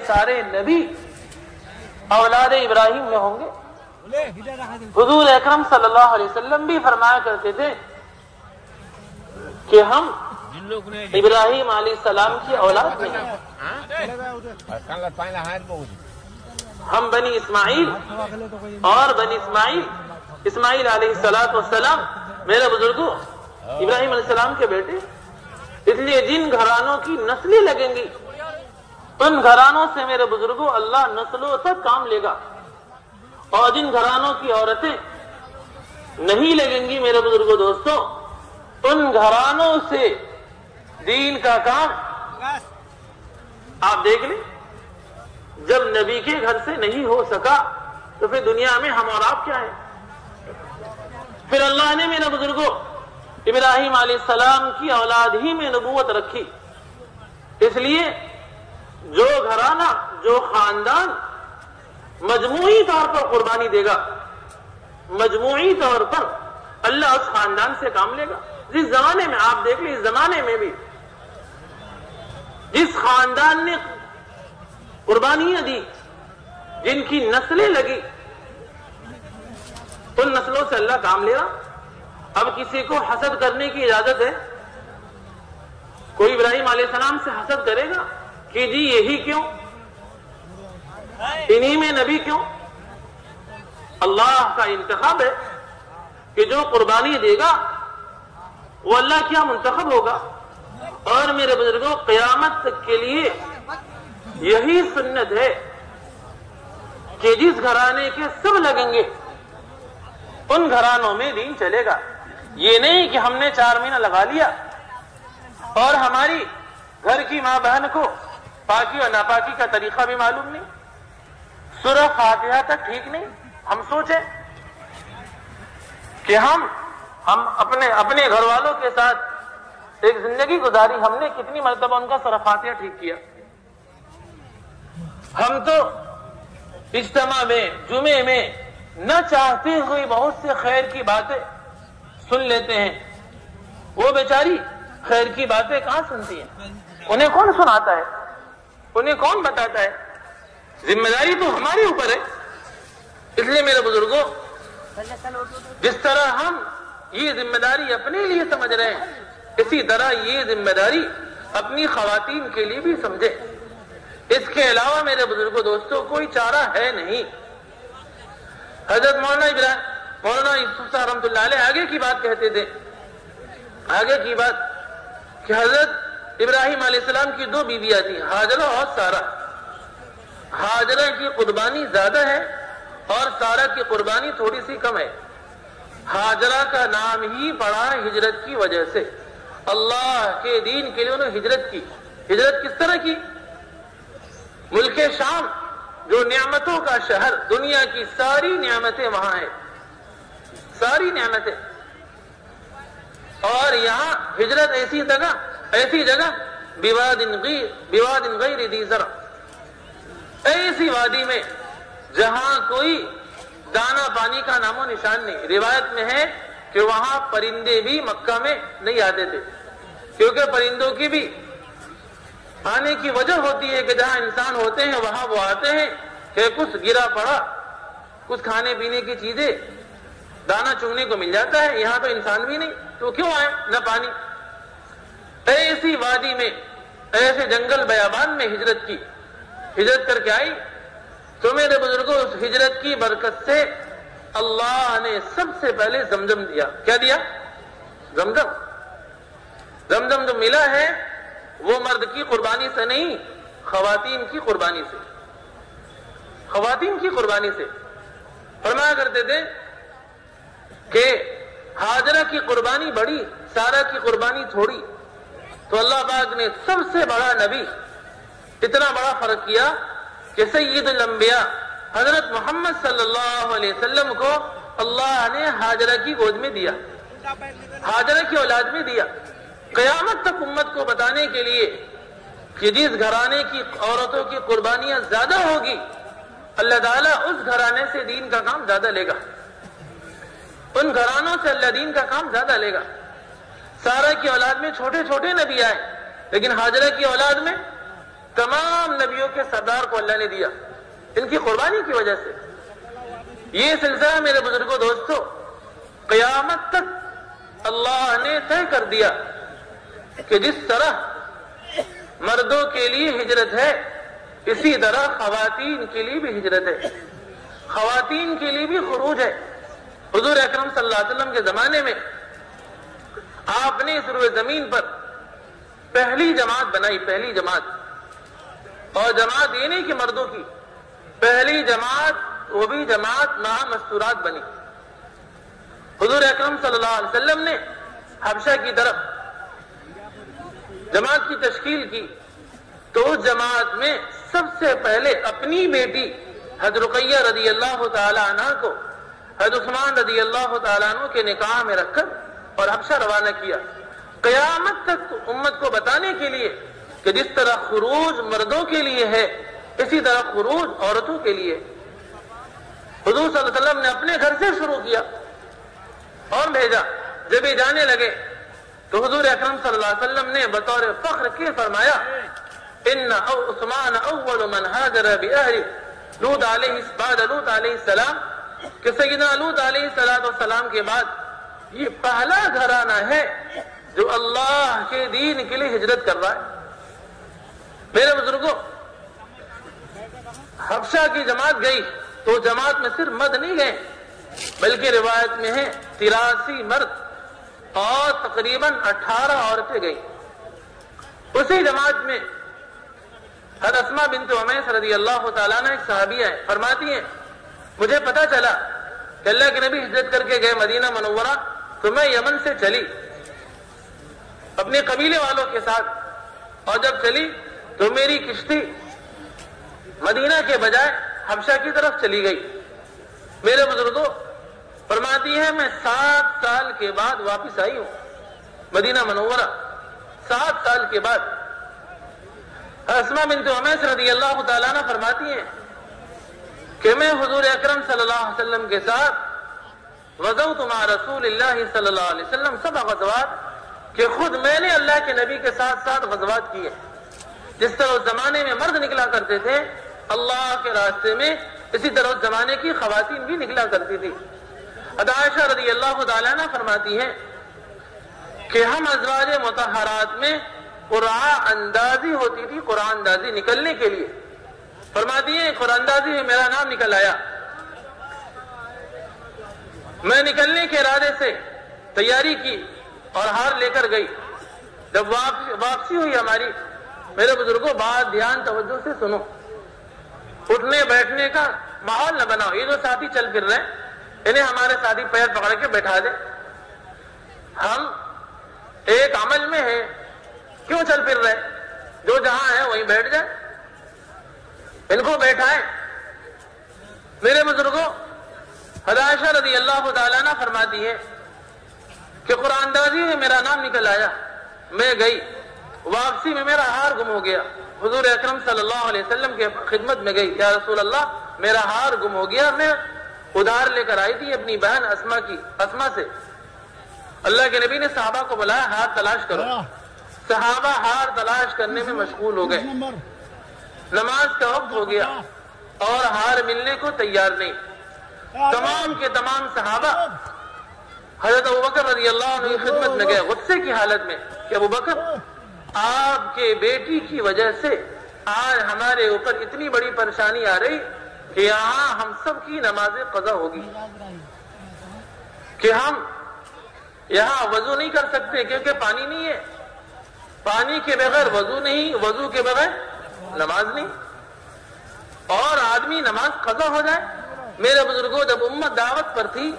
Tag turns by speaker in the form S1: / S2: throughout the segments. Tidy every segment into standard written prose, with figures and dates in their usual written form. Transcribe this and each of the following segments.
S1: سارے نبی اولاد ابراہیم میں ہوں گے۔ حضور اکرم صلی اللہ علیہ وسلم بھی فرمایا کرتے تھے کہ ہم ابراہیم علیہ السلام کی اولاد میں ہیں، ہم بنی اسماعیل اور بنی اسماعیل علیہ السلام میرے بزرگوں ابراہیم علیہ السلام کے بیٹے، اس لیے جن گھرانوں کی نسلیں لگیں گی ان گھرانوں سے میرے بزرگوں اللہ نسلوں تک کام لے گا، اور جن گھرانوں کی عورتیں نہیں لگیں گی میرے بزرگوں دوستوں ان گھرانوں سے دین کا کام آپ دیکھ لیں۔ جب نبی کے گھر سے نہیں ہو سکا تو پھر دنیا میں ہم اور آپ کیا ہیں؟ پھر اللہ نے میرے بزرگوں ابراہیم علیہ السلام کی اولاد ہی میں نبوت رکھی، اس لیے جو گھرانہ جو خاندان مجموعی طور پر قربانی دے گا، مجموعی طور پر اللہ اس خاندان سے کام لے گا۔ جس زمانے میں آپ دیکھ لیں، اس زمانے میں بھی جس خاندان نے قربانیاں دی، جن کی نسلیں لگی، ان نسلوں سے اللہ کام لے رہا۔ اب کسی کو حسد کرنے کی اجازت ہے؟ کوئی ابراہیم علیہ السلام سے حسد کرے گا کہ جی یہی کیوں، انہی میں نبی کیوں؟ اللہ کا انتخاب ہے کہ جو قربانی دے گا وہ اللہ کیا منتخب ہوگا۔ اور میرے بزرگوں قیامت تک کے لیے یہی سنت ہے کہ جس گھرانے کے سب لگیں گے ان گھرانوں میں دین چلے گا۔ یہ نہیں کہ ہم نے 4 مہینہ لگا لیا اور ہماری گھر کی ماں بہن کو پاکی اور ناپاکی کا طریقہ بھی معلوم نہیں، سورہ فاتحہ تک ٹھیک نہیں۔ ہم سوچیں کہ ہم اپنے گھر والوں کے ساتھ ایک زندگی گزاری، ہم نے کتنی مرتبہ ان کا سورہ فاتحہ ٹھیک کیا؟ ہم تو اجتماع میں جمعے میں نہ چاہتے ہوئے بہت سے خیر کی باتیں سن لیتے ہیں، وہ بیچاری خیر کی باتیں کہاں سنتی ہیں؟ انہیں کون سناتا ہے؟ انہیں کون بتاتا ہے؟ ذمہ داری تو ہمارے اوپر ہے۔ اس لیے میرے بزرگوں جس طرح ہم یہ ذمہ داری اپنے لیے سمجھ رہے ہیں، اسی طرح یہ ذمہ داری اپنی خواتین کے لیے بھی سمجھے۔ اس کے علاوہ میرے بزرگوں دوستوں کوئی چارہ ہے نہیں۔ حضرت مولانا یوسف صاحب رحمۃ اللہ علیہ آگے کی بات کہتے تھے، آگے کی بات کہ حضرت ابراہیم علیہ السلام کی 2 بیویاں تھیں، ہاجرہ اور سارہ۔ ہاجرہ کی قربانی زیادہ ہے اور سارہ کی قربانی تھوڑی سی کم ہے۔ ہاجرہ کا نام ہی پڑا ہجرت کی وجہ سے، اللہ کے دین کے لیے انہوں نے ہجرت کی۔ ہجرت کس طرح کی؟ ملک شام جو نعمتوں کا شہر، دنیا کی ساری نعمتیں وہاں ہیں، ساری نعمتیں، اور یہاں ہجرت ایسی جگہ بیواد غیر ذی زرع، ایسی وادی میں جہاں کوئی دانا پانی کا نام و نشان نہیں۔ روایت میں ہے کہ وہاں پرندے بھی مکہ میں نہیں آتے تھے، کیونکہ پرندوں کی بھی آنے کی وجہ ہوتی ہے کہ جہاں انسان ہوتے ہیں وہاں وہ آتے ہیں کہ کچھ گرا پڑا، کچھ کھانے پینے کی چیزیں، دانا چگنے کو مل جاتا ہے، یہاں تو انسان بھی نہیں، تو کیوں آئے نہ پانی۔ ایسی وادی میں، ایسے جنگل بیابان میں ہجرت کر کے آئی تو میرے بزرگوں اس ہجرت کی برکت سے اللہ نے سب سے پہلے زمزم دیا۔ کیا دیا؟ زمزم جو ملا ہے وہ مرد کی قربانی سے نہیں، خواتین کی قربانی سے، خواتین کی قربانی سے۔ فرمایا کرتے تھے کہ ہاجرہ کی قربانی بڑی، سارہ کی قربانی تھوڑی، تو اللہ پاک نے سب سے بڑا نبی اتنا بڑا فرق کیا کہ سید الانبیاء حضرت محمد صلی اللہ علیہ وسلم کو اللہ نے ہاجرہ کی گود میں دیا، ہاجرہ کی اولاد میں دیا، قیامت تک امت کو بتانے کے لیے کہ جس گھرانے کی عورتوں کی قربانیاں زیادہ ہوگی اللہ تعالیٰ اس گھرانے سے دین کا کام زیادہ لے گا، ان گھرانوں سے اللہ دین کا کام زیادہ لے گا۔ سارہ کی اولاد میں چھوٹے چھوٹے نبی آئے، لیکن ہاجرہ کی اولاد میں تمام نبیوں کے سردار کو اللہ نے دیا ان کی قربانی کی وجہ سے۔ یہ سلسلہ میرے بزرگوں دوستوں قیامت تک اللہ نے طے کر دیا کہ جس طرح مردوں کے لیے ہجرت ہے اسی طرح خواتین کے لیے بھی ہجرت ہے، خواتین کے لیے بھی خروج ہے۔ حضور اکرم صلی اللہ علیہ وسلم کے زمانے میں آپ نے اس روئے زمین پر پہلی جماعت بنائی، پہلی جماعت، اور جماعت یہ نہیں کہ مردوں کی، پہلی جماعت وہ بھی جماعت مہا مستورات بنی۔ حضور اکرم صلی اللہ علیہ وسلم نے حبشہ کی طرف جماعت کی تشکیل کی تو اس جماعت میں سب سے پہلے اپنی بیٹی حضرت رقیہ رضی اللہ تعالی عنہ کو حضرت عثمان رضی اللہ تعالیٰ عنہ کے نکاح میں رکھ کر اور حبشہ روانہ کیا، قیامت تک امت کو بتانے کے لیے کہ جس طرح خروج مردوں کے لیے ہے اسی طرح خروج عورتوں کے لیے۔ حضور صلی اللہ علیہ وسلم نے اپنے گھر سے شروع کیا اور بھیجا۔ جب یہ جانے لگے تو حضور اکرم صلی اللہ علیہ وسلم نے بطور فخر کے فرمایا ان عثمان اول من ہاجر بأہلہ لوط علیہ السلام، کہ سیدنا لوط علیہ السلام کے بعد یہ پہلا گھرانہ ہے جو اللہ کے دین کے لیے ہجرت کر رہا ہے۔ میرے بزرگوں حبشہ کی جماعت گئی تو جماعت میں صرف مرد نہیں گئے بلکہ روایت میں ہے 83 مرد اور تقریباً 18 عورتیں گئی۔ اسی جماعت میں حضرت اسماء بنت عمیس رضی اللہ تعالیٰ عنہ ایک صحابیہ ہیں، فرماتی ہیں مجھے پتا چلا کہ اللہ کے نبی ہجرت کر کے گئے مدینہ منورہ تو میں یمن سے چلی اپنے قبیلے والوں کے ساتھ، اور جب چلی تو میری کشتی مدینہ کے بجائے حبشہ کی طرف چلی گئی۔ میرے بزرگوں فرماتی ہے میں 7 سال کے بعد واپس آئی ہوں مدینہ منورہ، 7 سال کے بعد۔ اسماء بنت عمیس رضی اللہ تعالیٰ عنہ فرماتی ہیں کہ میں حضور اکرم صلی اللہ علیہ وسلم کے ساتھ غزوت مع رسول اللہ صلی اللہ علیہ وسلم 7 غزوات، کہ خود میں نے اللہ کے نبی کے ساتھ 7 غزوات کیے۔ جس طرح اس زمانے میں مرد نکلا کرتے تھے اللہ کے راستے میں، اسی طرح اس زمانے کی خواتین بھی نکلا کرتی تھی۔ عائشہ رضی اللہ تعالیٰ عنہ فرماتی ہیں کہ ہم ازواج مطہرات میں قرآن اندازی ہوتی تھی، قرآن اندازی نکلنے کے لیے۔ فرماتی ہیں قرآن اندازی میں میرا نام نکل آیا، میں نکلنے کے ارادے سے تیاری کی اور ہار لے کر گئی۔ جب واپسی ہوئی ہماری، میرے بزرگوں بات دھیان توجہ سے سنو، اٹھنے بیٹھنے کا ماحول نہ بناؤ۔ یہ جو ساتھی چل پھر رہے ہیں انہیں ہمارے ساتھی پیر پکڑ کے بیٹھا دے، ہم ایک عمل میں ہیں، کیوں چل پھر رہے؟ جو جہاں ہے وہیں بیٹھ جائے، ان کو بیٹھائیں۔ میرے بزرگوں عائشہ رضی اللہ تعالیٰ عنہ فرماتی ہے کہ قرآن اندازی میں میرا نام نکل آیا، میں گئی، واپسی میں میرا ہار گم ہو گیا۔ حضور اکرم صلی اللہ علیہ وسلم کے خدمت میں گئی، یا رسول اللہ میرا ہار گم ہو گیا، میں ادھار لے کر آئی تھی اپنی بہن اسما سے۔ اللہ کے نبی نے صحابہ کو بلایا ہار تلاش کرو، صحابہ ہار تلاش کرنے میں مشغول ہو گئے، نماز کا وقت ہو گیا اور ہار ملنے کو تیار نہیں۔ تمام کے تمام صحابہ حضرت ابوبکر رضی اللہ عنہ کی خدمت میں گئے غصے کی حالت میں کہ ابوبکر آپ کے بیٹی کی وجہ سے آج ہمارے اوپر اتنی بڑی پریشانی آ رہی کہ یہاں ہم سب کی نماز قضا ہوگی، کہ ہم یہاں وضو نہیں کر سکتے کیونکہ پانی نہیں ہے، پانی کے بغیر وضو نہیں، وضو کے بغیر نماز نہیں، اور آدمی نماز قضا ہو جائے۔ میرے بزرگوں جب امت دعوت پر تھی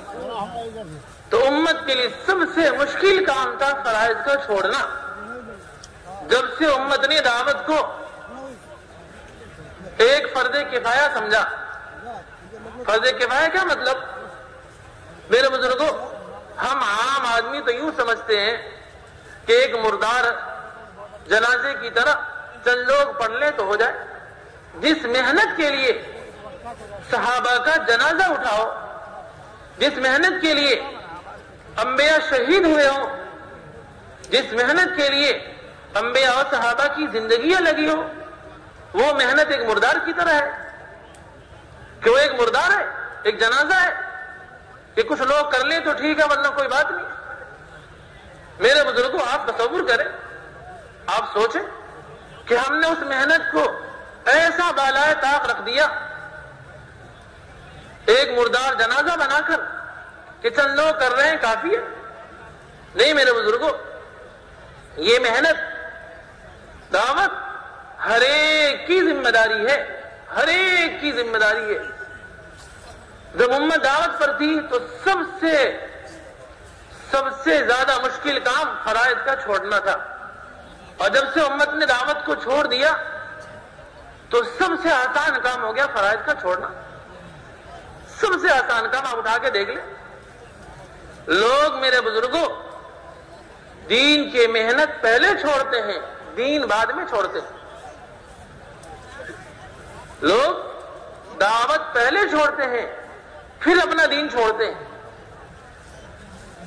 S1: تو امت کے لیے سب سے مشکل کام تھا فرائض کو چھوڑنا۔ جب سے امت نے دعوت کو ایک فرض کفایہ سمجھا، فرض کفایہ کیا مطلب؟ میرے بزرگوں ہم عام آدمی تو یوں سمجھتے ہیں کہ ایک مردار جنازے کی طرح چند لوگ پڑھ لیں تو ہو جائے۔ جس محنت کے لیے صحابہ کا جنازہ اٹھاؤ، جس محنت کے لیے انبیاء شہید ہوئے ہوں، جس محنت کے لیے انبیاء اور صحابہ کی زندگیاں لگی ہوں، وہ محنت ایک مردار کی طرح ہے کہ وہ ایک مردار ہے، ایک جنازہ ہے کہ کچھ لوگ کر لیں تو ٹھیک ہے ورنہ کوئی بات نہیں۔ میرے بزرگوں، آپ تصور کریں، آپ سوچیں کہ ہم نے اس محنت کو ایسا بالائے طاق رکھ دیا ایک مردار جنازہ بنا کر کہ چند لوگ کر رہے ہیں کافی ہے۔ نہیں میرے بزرگوں، یہ محنت دعوت ہر ایک کی ذمہ داری ہے، ہر ایک کی ذمہ داری ہے۔ جب امت دعوت پر تھی تو سب سے زیادہ مشکل کام فرائض کا چھوڑنا تھا، اور جب سے امت نے دعوت کو چھوڑ دیا تو سب سے آسان کام ہو گیا فرائض کا چھوڑنا۔ سب سے آسان کام آپ اٹھا کے دیکھ لیں، لوگ میرے بزرگوں دین کی محنت پہلے چھوڑتے ہیں، دین بعد میں چھوڑتے ہیں۔ لوگ دعوت پہلے چھوڑتے ہیں پھر اپنا دین چھوڑتے ہیں،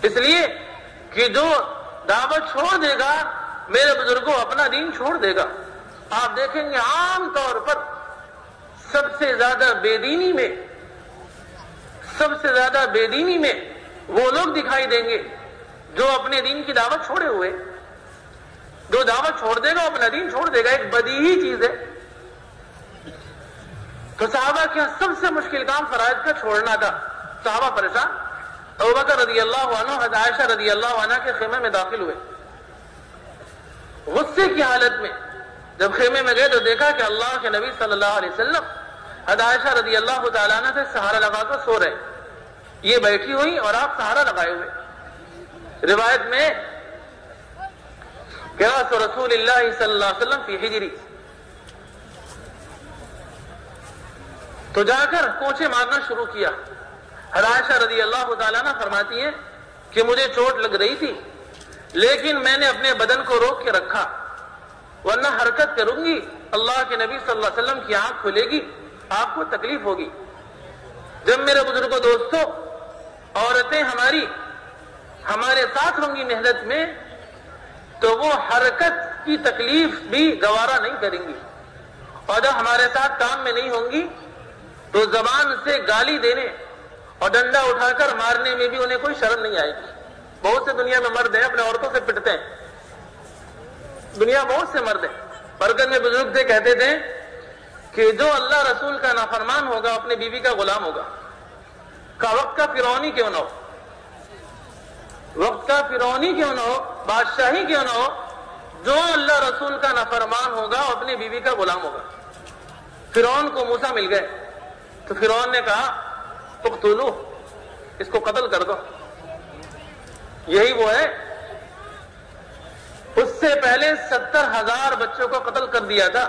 S1: اس لیے کہ جو دعوت چھوڑ دے گا میرے بزرگوں اپنا دین چھوڑ دے گا۔ آپ دیکھیں گے عام طور پر سب سے زیادہ بے دینی میں وہ لوگ دکھائی دیں گے جو اپنے دین کی دعوت چھوڑے ہوئے۔ جو دعوت چھوڑ دے گا اپنا دین چھوڑ دے گا، ایک بدیہی چیز ہے۔ تو صحابہ کے سب سے مشکل کام فرائض کا چھوڑنا تھا۔ صحابہ پریشان، ابوبکر رضی اللہ عنہ حضرت عائشہ رضی اللہ عنہ کے خیمے میں داخل ہوئے، غصے کی حالت میں جب خیمے میں گئے تو دیکھا کہ اللہ کے نبی صلی اللہ علیہ وسلم حضرت عائشہ رضی اللہ تعالیٰ عنہ سے سہارا لگا کر سو رہے، یہ بیٹھی ہوئی اور آپ سہارا لگائے ہوئے۔ روایت میں کہ رسول اللہ صلی اللہ علیہ وسلم فی حجری، تو جا کر کوچے مارنا شروع کیا۔ حضرت عائشہ رضی اللہ تعالیٰ عنہ فرماتی ہیں کہ مجھے چوٹ لگ رہی تھی لیکن میں نے اپنے بدن کو روک کے رکھا، ورنہ حرکت کروں گی اللہ کے نبی صلی اللہ علیہ وسلم کی آنکھ کھلے گی، آپ کو تکلیف ہوگی۔ جب میرے بزرگوں دوستوں عورتیں ہمارے ساتھ ہوں گی محنت میں تو وہ حرکت کی تکلیف بھی گوارا نہیں کریں گی، اور جب ہمارے ساتھ کام میں نہیں ہوں گی تو زبان سے گالی دینے اور ڈنڈا اٹھا کر مارنے میں بھی انہیں کوئی شرم نہیں آئے گی۔ بہت سے دنیا میں مرد ہیں اپنے عورتوں سے پٹتے ہیں، دنیا بہت سے مرد ہیں۔ برکت میں بزرگ سے کہتے تھے کہ جو اللہ رسول کا نافرمان ہوگا اپنے بیوی کا غلام ہوگا، کا وقت کا فرعونی کیوں نہ ہو، وقت کا فرعونی کیوں نہ ہو، بادشاہی کیوں نہ ہو، جو اللہ رسول کا نافرمان ہوگا اپنے بیوی کا غلام ہوگا۔ فرعون کو موسیٰ مل گئے تو فرعون نے کہا اقتلوہ، اس کو قتل کر دو۔ یہی وہ ہے، اس سے پہلے 70,000 بچوں کو قتل کر دیا تھا،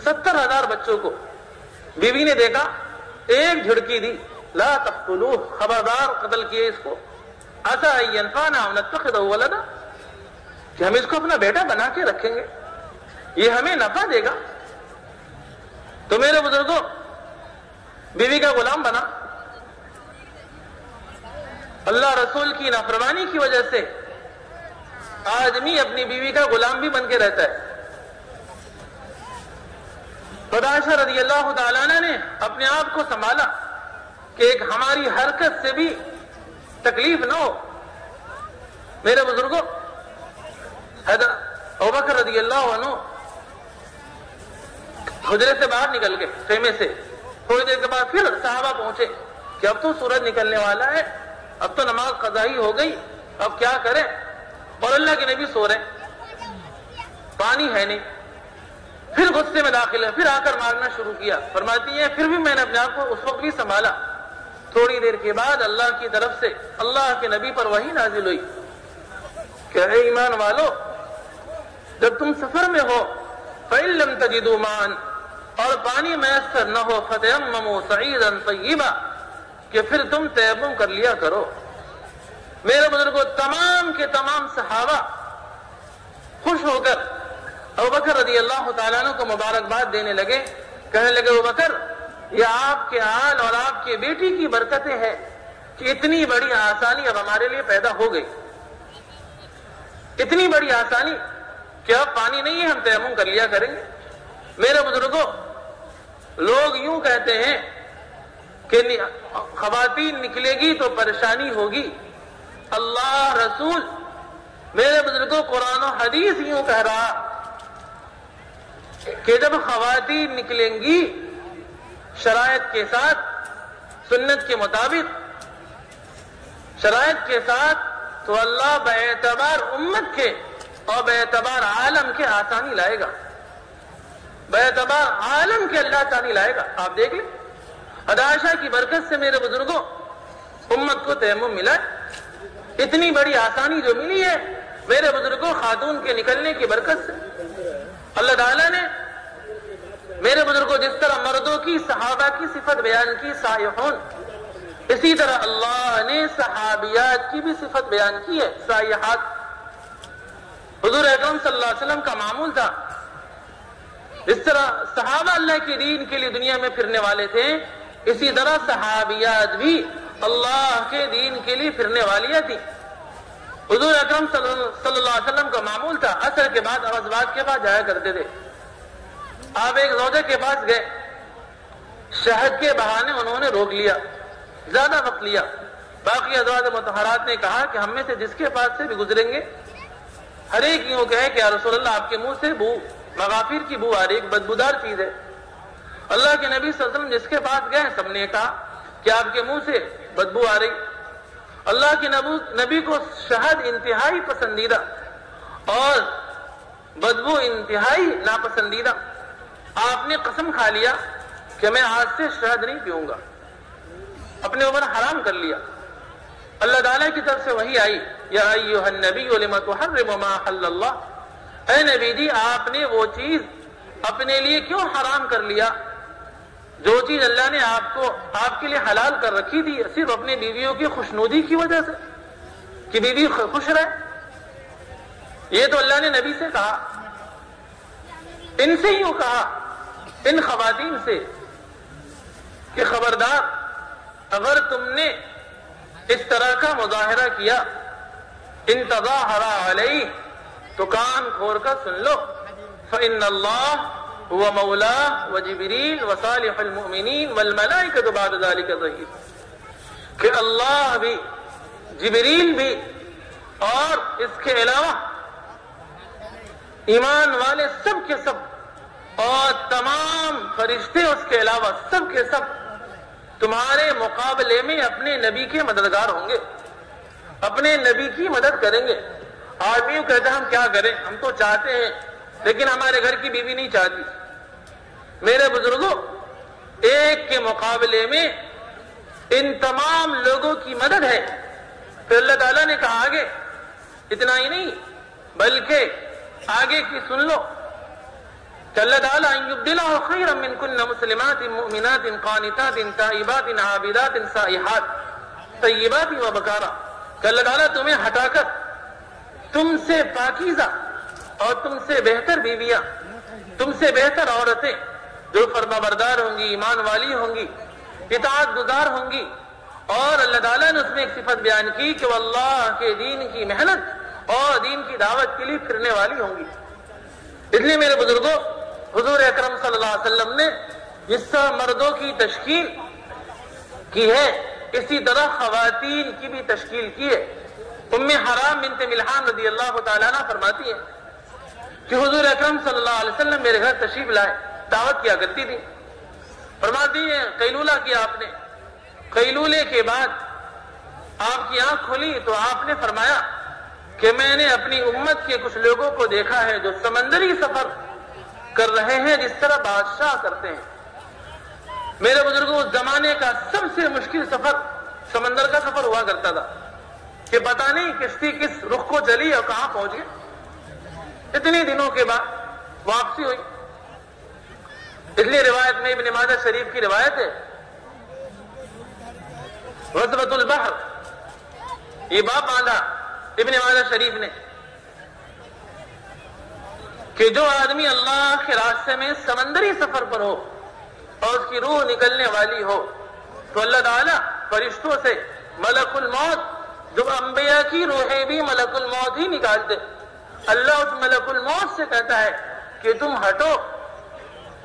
S1: 70,000 بچوں کو۔ بیوی نے دیکھا، ایک جھڑکی دی، لا تقتلوہ، خبردار قتل کیے اس کو، عسیٰ ان ینفعنا او نتخذہ ولدا، کہ ہم اس کو اپنا بیٹا بنا کے رکھیں گے، یہ ہمیں نفع دے گا۔ تو میرے بزرگوں بیوی کا غلام بنا، اللہ رسول کی نافرمانی کی وجہ سے آدمی اپنی بیوی کا غلام بھی بن کے رہتا ہے۔ عائشہ رضی اللہ تعالیٰ عنہ نے اپنے آپ کو سنبھالا کہ ایک ہماری حرکت سے بھی تکلیف نہ ہو۔ میرے بزرگوں حضرت ابوبکر رضی اللہ عنہ حجرے سے باہر نکل گئے، خیمے سے، تھوڑی دیر کے بعد پھر صحابہ پہنچے کہ اب تو سورج نکلنے والا ہے، اب تو نماز قضا ہی ہو گئی، اب کیا کریں؟ اور اللہ کے نبی سو رہے، پانی ہے نہیں۔ پھر غصے میں داخل ہے، پھر آ کر مارنا شروع کیا۔ فرماتی ہیں پھر بھی میں نے اپنے آپ کو اس وقت بھی سنبھالا۔ تھوڑی دیر کے بعد اللہ کی طرف سے اللہ کے نبی پر وحی نازل ہوئی کہ اے ایمان والو، جب تم سفر میں ہو فَإِن لَمْ تَجِدُوا مَاءً، اور پانی میسر نہ ہو، فَتَيَمَّمُوا صَعِيدًا طَيِّبًا، کہ پھر تم تیمم کر لیا کرو۔ میرے بزرگوں تمام کے تمام صحابہ خوش ہو کر ابوبکر رضی اللہ تعالیٰ عنہ کو مبارکباد دینے لگے، کہنے لگے ابوبکر یہ آپ کے آل اور آپ کے بیٹی کی برکتیں ہیں کہ اتنی بڑی آسانی اب ہمارے لیے پیدا ہو گئی، اتنی بڑی آسانی کہ اب پانی نہیں ہے، ہم تیمم کر لیا کریں گے۔ میرے بزرگوں، لوگ یوں کہتے ہیں کہ خواتین نکلے گی تو پریشانی ہوگی، اللہ رسول میرے بزرگوں قرآن و حدیث یوں کہہ رہا کہ جب خواتین نکلیں گی شرائط کے ساتھ، سنت کے مطابق شرائط کے ساتھ، تو اللہ باعتبار امت کے اور باعتبار عالم کے آسانی لائے گا، باعتبار عالم کے اللہ آسانی لائے گا۔ آپ دیکھ لیں عائشہ کی برکت سے میرے بزرگوں امت کو تیمم ملا ہے، اتنی بڑی آسانی جو ملی ہے میرے بزرگوں خاتون کے نکلنے کی برکت سے۔ اللہ تعالیٰ نے میرے بزرگوں جس طرح مردوں کی صحابہ کی صفت بیان کی سائحون، اسی طرح اللہ نے صحابیات کی بھی صفت بیان کی ہے سائحات۔ حضور اکرم صلی اللہ علیہ وسلم کا معمول تھا، اس طرح صحابہ اللہ کے دین کے لیے دنیا میں پھرنے والے تھے، اسی طرح صحابیات بھی اللہ کے دین کے لیے پھرنے والیاں تھی۔ حضور اکرم صلی اللہ علیہ وسلم کا معمول تھا عصر کے بعد اور ازواج کے پاس جایا کرتے تھے۔ آپ ایک زوجہ کے پاس گئے، شہد کے بہانے انہوں نے روک لیا، زیادہ وقت لیا۔ باقی ازواج مطہرات نے کہا کہ ہم میں سے جس کے پاس سے بھی گزریں گے ہر ایک یوں کہے کہ یا رسول اللہ آپ کے منہ سے بو مغافیر کی بو آ رہی، ایک بدبودار چیز ہے۔ اللہ کے نبی صلی اللہ علیہ وسلم جس کے پاس گئے سب نے کہا کہ آپ کے منہ سے بدبو آ رہی۔ اللہ کے نبی کو شہد انتہائی پسندیدہ اور بدبو انتہائی ناپسندیدہ۔ آپ نے قسم کھا لیا کہ میں آج سے شہد نہیں پیوں گا، اپنے اوپر حرام کر لیا۔ اللہ تعالیٰ کی طرف سے وحی آئی، یا ایھا النبی لم تحرم ما حل اللہ، اے نبی جی آپ نے وہ چیز اپنے لیے کیوں حرام کر لیا جو چیز اللہ نے آپ کے لیے حلال کر رکھی تھی، صرف اپنی بیویوں کی خوشنودی کی وجہ سے کہ بیوی خوش رہے۔ یہ تو اللہ نے نبی سے کہا، ان سے یوں کہا، ان خواتین سے کہ خبردار اگر تم نے اس طرح کا مظاہرہ کیا، ان تظاہر علیہ، تو کان کھول کر سن لو، فإن اللہ هو مولا وجبریل وصالح المؤمنین والملائکۃ بعد ذلک ظہیر، کہ اللہ بھی، جبریل بھی، اور اس کے علاوہ ایمان والے سب کے سب اور تمام فرشتے اس کے علاوہ سب کے سب تمہارے مقابلے میں اپنے نبی کے مددگار ہوں گے، اپنے نبی کی مدد کریں گے۔ آدمی کہتا ہے ہم کیا کریں، ہم تو چاہتے ہیں لیکن ہمارے گھر کی بیوی نہیں چاہتی۔ میرے بزرگوں، ایک کے مقابلے میں ان تمام لوگوں کی مدد ہے۔ پھر اللہ تعالیٰ نے کہا آگے، اتنا ہی نہیں بلکہ آگے کی سن لو کہ اللہ تعالیٰ ان یبدلہ خیرا منکن مسلمات مؤمنات قانتات تائبات عابدات سائحات طیبات وبکارا، کہ اللہ تعالیٰ تمہیں ہٹا کر تم سے پاکیزہ اور تم سے بہتر بیویاں، تم سے بہتر عورتیں جو فرمانبردار ہوں گی، ایمان والی ہوں گی، اطاعت گزار ہوں گی، اور اللہ تعالیٰ نے اس میں ایک صفت بیان کی کہ وہ اللہ کے دین کی محنت اور دین کی دعوت کے لیے پھرنے والی ہوں گی۔ اس لیے میرے بزرگوں، حضور اکرم صلی اللہ علیہ وسلم نے جس طرح مردوں کی تشکیل کی ہے اسی طرح خواتین کی بھی تشکیل کی ہے۔ ام حرام بنت ملحان رضی اللہ تعالیٰ عنہ فرماتی ہے کہ حضور اکرم صلی اللہ علیہ وسلم میرے گھر تشریف لائے، دعوت کیا کرتی تھی۔ فرماتی ہے قیلولہ کیا آپ نے، قیلولے کے بعد آپ کی آنکھ کھلی تو آپ نے فرمایا کہ میں نے اپنی امت کے کچھ لوگوں کو دیکھا ہے جو سمندری سفر کر رہے ہیں جس طرح بادشاہ کرتے ہیں۔ میرے بزرگوں، اس زمانے کا سب سے مشکل سفر سمندر کا سفر ہوا کرتا تھا کہ پتہ نہیں کشتی کس رخ کو چلی اور کہاں پہنچ گئی۔ اتنے دنوں کے بعد واپسی ہوئی۔ اس لیے روایت میں ابن ماجہ شریف کی روایت ہے، غزوۃ البحر، یہ باب باندھا ابن ماجہ شریف نے کہ جو آدمی اللہ کے راستے میں سمندری سفر پر ہو اور اس کی روح نکلنے والی ہو تو اللہ تعالیٰ فرشتوں سے ملک الموت، جو انبیاء کی روحیں بھی ملک الموت ہی نکالتے، اللہ اس ملک الموت سے کہتا ہے کہ تم ہٹو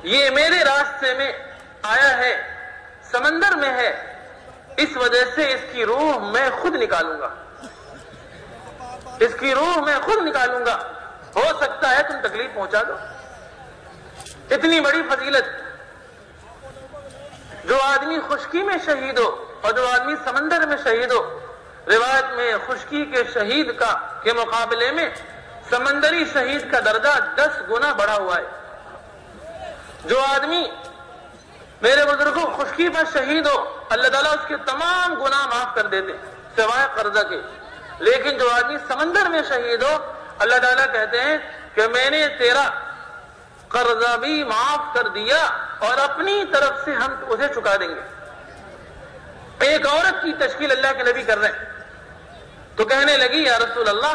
S1: یہ میرے راستے میں آیا ہے، سمندر میں ہے، اس وجہ سے اس کی روح میں خود نکالوں گا، اس کی روح میں خود نکالوں گا، ہو سکتا ہے تم تکلیف پہنچا دو۔ اتنی بڑی فضیلت، جو آدمی خشکی میں شہید ہو اور جو آدمی سمندر میں شہید ہو، روایت میں خشکی کے شہید کے مقابلے میں سمندری شہید کا درجہ 10 گنا بڑھا ہوا ہے۔ جو آدمی میرے بزرگوں خشکی پر شہید ہو، اللہ تعالیٰ اس کے تمام گناہ معاف کر دیتے سوائے قرضہ کے، لیکن جو آدمی سمندر میں شہید ہو، اللہ تعالیٰ کہتے ہیں کہ میں نے تیرا قرضہ بھی معاف کر دیا اور اپنی طرف سے ہم اسے چکا دیں گے۔ ایک عورت کی تشکیل اللہ کے نبی کر رہے ہیں تو کہنے لگی یا رسول اللہ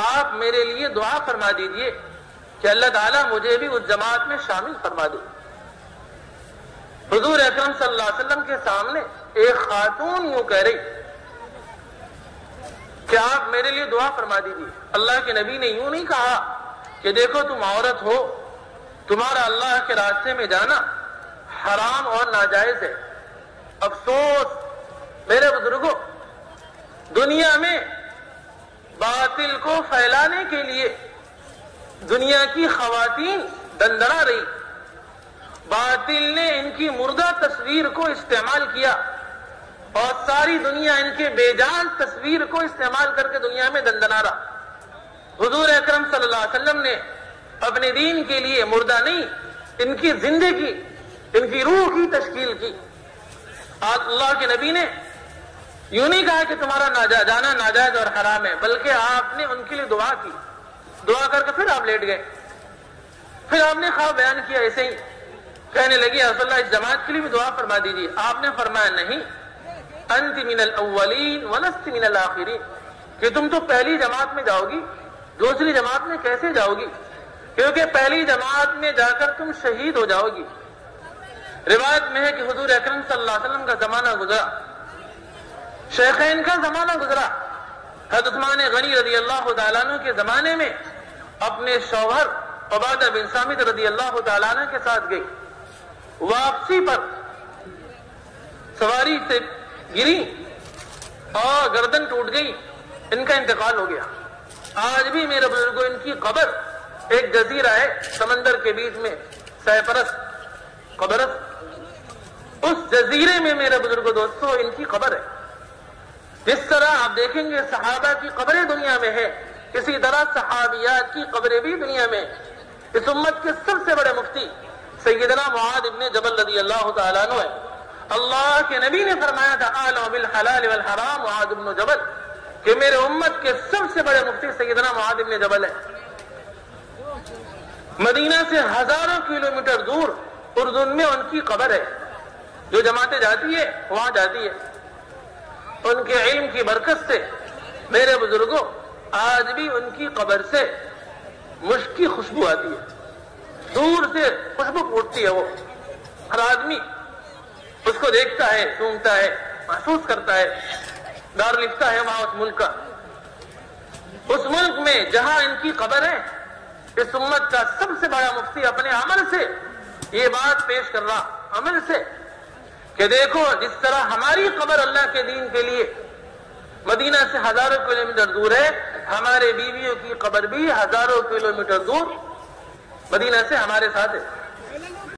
S1: آپ میرے لیے دعا فرما دیجئے کہ اللہ تعالیٰ مجھے بھی اس جماعت میں شامل فرما دے۔ حضور اکرم صلی اللہ علیہ وسلم کے سامنے ایک خاتون یوں کہہ رہی کہ آپ میرے لیے دعا فرما دیجئے۔ اللہ کے نبی نے یوں نہیں کہا کہ دیکھو تم عورت ہو، تمہارا اللہ کے راستے میں جانا حرام اور ناجائز ہے۔ افسوس میرے بزرگوں، دنیا میں باطل کو پھیلانے کے لیے دنیا کی خواتین دندڑا رہی، باطل نے ان کی مردہ تصویر کو استعمال کیا اور ساری دنیا ان کے بے جان تصویر کو استعمال کر کے دنیا میں دندنا رہا۔ حضور اکرم صلی اللہ علیہ وسلم نے اپنے دین کے لیے مردہ نہیں، ان کی زندگی، ان کی روح کی تشکیل کی۔ اللہ کے نبی نے یوں نہیں کہا کہ تمہارا جانا ناجائز اور حرام ہے، بلکہ آپ نے ان کے لیے دعا کی، دعا کر کے پھر آپ لیٹ گئے، پھر آپ نے خواب بیان کیا ایسے ہی، کہنے لگی یا رسول اللہ اس جماعت کے لیے بھی دعا فرما دیجیے۔ آپ نے فرمایا نہیں، انت من الاولین ولست من الاخرین، کہ تم تو پہلی جماعت میں جاؤ گی، دوسری جماعت میں کیسے جاؤ گی؟ کیونکہ پہلی جماعت میں جا کر تم شہید ہو جاؤ گی۔ روایت میں ہے کہ حضور اکرم صلی اللہ علیہ وسلم کا زمانہ گزرا، شیخین کا زمانہ گزرا۔ حضرت عثمان غنی رضی اللہ تعالیٰ عنہ کے زمانے میں اپنے شوہر عبادہ بن صامت رضی اللہ تعالیٰ عنہ کے ساتھ گئی، واپسی پر سواری سے گری اور گردن ٹوٹ گئی، ان کا انتقال ہو گیا۔ آج بھی میرے بزرگوں ان کی قبر ایک جزیرہ ہے سمندر کے بیچ میں، سیپرس قبرس، اس جزیرے میں میرے بزرگوں دوستوں ان کی قبر ہے۔ جس طرح آپ دیکھیں گے صحابہ کی قبریں دنیا میں ہے، اسی طرح صحابیات کی قبریں بھی دنیا میں۔ اس امت کے سب سے بڑے مفتی سیدنا معاذ ابن جبل رضی اللہ تعالیٰ عنہ ہے۔ اللہ کے نبی نے فرمایا تھا اعلم بالحلال والحرام معاذ ابن جبل، کہ میرے امت کے سب سے بڑے مفتی سیدنا معاذ ابن جبل ہے۔ مدینہ سے ہزاروں کلومیٹر دور اردن میں ان کی قبر ہے، جو جماعتیں جاتی ہے وہاں جاتی ہے۔ ان کے علم کی برکت سے میرے بزرگوں آج بھی ان کی قبر سے مشک کی خوشبو آتی ہے، دور سے خوشبو پھوٹتی ہے، وہ ہر آدمی اس کو دیکھتا ہے، سونگتا ہے، محسوس کرتا ہے، دار لفتا ہے وہاں اس ملک کا۔ اس ملک میں جہاں ان کی قبر ہے، اس امت کا سب سے بڑا مفتی اپنے عمل سے یہ بات پیش کر رہا، عمل سے، کہ دیکھو جس طرح ہماری قبر اللہ کے دین کے لیے مدینہ سے ہزاروں کلومیٹر دور ہے، ہمارے بیویوں کی قبر بھی ہزاروں کلومیٹر دور مدینہ سے ہمارے ساتھ ہے۔